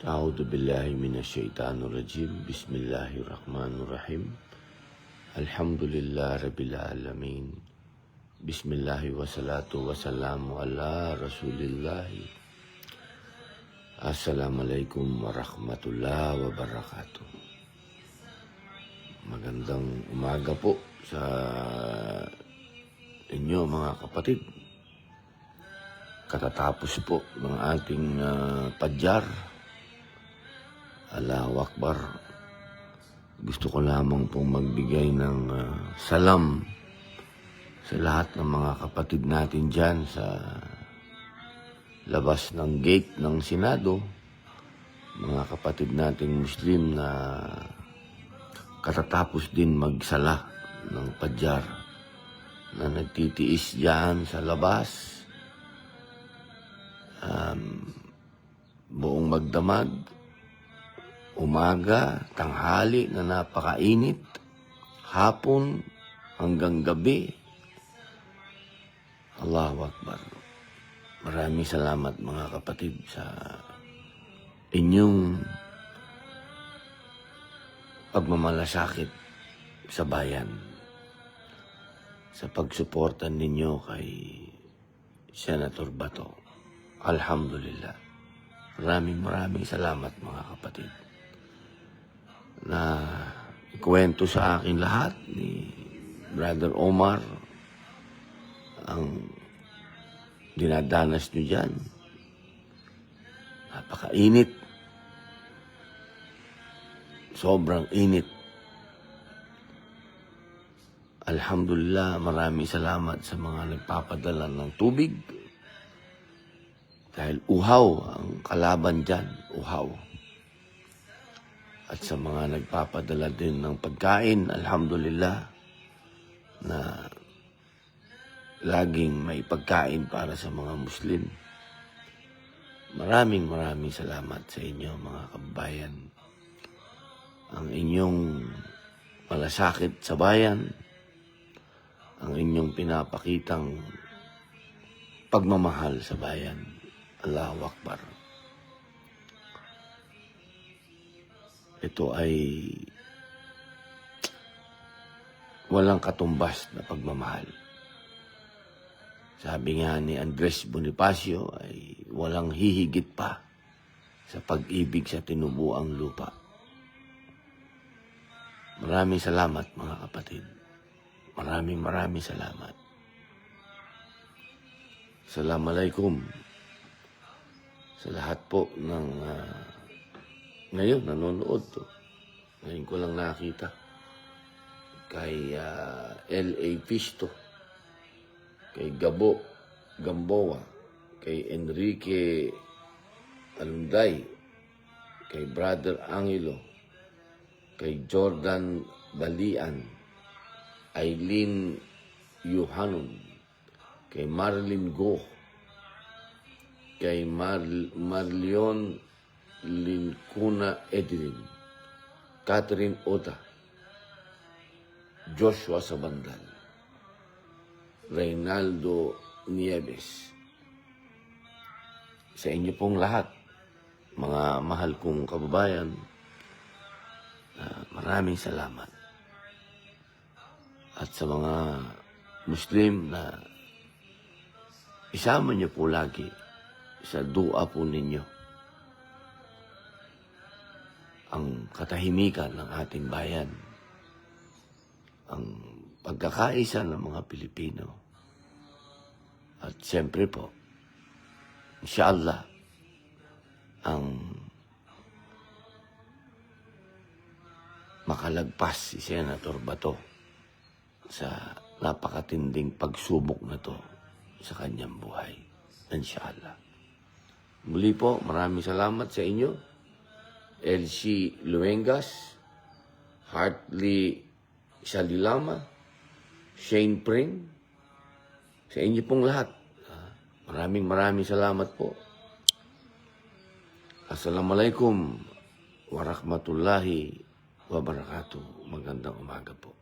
A'udzu billahi minasyaitonir rajim. Bismillahirrahmanirrahim. Alhamdulillah rabbil alamin. Bismillah wassalatu wassalamu ala Rasulillah. Assalamualaikum warahmatullahi wabarakatuh. Magandang umaga po sa inyo mga kapatid. Katatapos po ng ating padyar. Allahu Akbar. Gusto ko lamang pong magbigay ng salam sa lahat ng mga kapatid natin dyan sa labas ng gate ng Senado. Mga kapatid nating Muslim na katatapos din magsala ng padyar na nagtitiis dyan sa labas. Buong magdamag, umaga, tanghali na napakainit, hapon hanggang gabi. Allahu Akbar. Maraming salamat mga kapatid sa inyong pagmamalasakit sa bayan, sa pagsuporta ninyo kay Senator Bato. Alhamdulillah. Maraming salamat mga kapatid. Na ikwento sa akin lahat ni Brother Omar ang dinadanas nyo dyan. Napakainit. Sobrang init. Alhamdulillah, maraming salamat sa mga nagpapadala ng tubig. Dahil uhaw ang kalaban dyan, uhaw. At sa mga nagpapadala din ng pagkain, alhamdulillah, na laging may pagkain para sa mga Muslim. Maraming salamat sa inyo mga kababayan. Ang inyong malasakit sa bayan, ang inyong pinapakitang pagmamahal sa bayan. Allahu Akbar. Ito ay walang katumbas na pagmamahal. Sabi nga ni Andres Bonifacio ay walang hihigit pa sa pag-ibig sa tinubuang lupa. Maraming salamat mga kapatid. Maraming salamat. Assalamualaikum sa lahat po ng ngayon nanonood to. Ngayon ko lang nakita kay L.A. Fisto, kay Gabo Gamboa, kay Enrique Alunday, kay Brother Angelo, kay Jordan Balian, Aileen Yohanon, kay Marlene Go, kay Marlion Lincuna Edrin, Catherine Ota, Joshua Sabandal, Reynaldo Nieves. Sa inyo pong lahat, mga mahal kong kababayan, maraming salamat. At sa mga Muslim na isama niyo po lagi sa dua po ninyo ang katahimikan ng ating bayan, ang pagkakaisa ng mga Pilipino. At siyempre po, inshallah, ang makalagpas si Senator Bato sa napakatinding pagsubok na to sa kanyang buhay. Inshallah. Muli po, maraming salamat sa inyo. LC Luengas, Hartley Salilama, Shane Pring, sa inyo pong lahat. Maraming salamat po. Assalamualaikum warahmatullahi wabarakatuh. Magandang umaga po.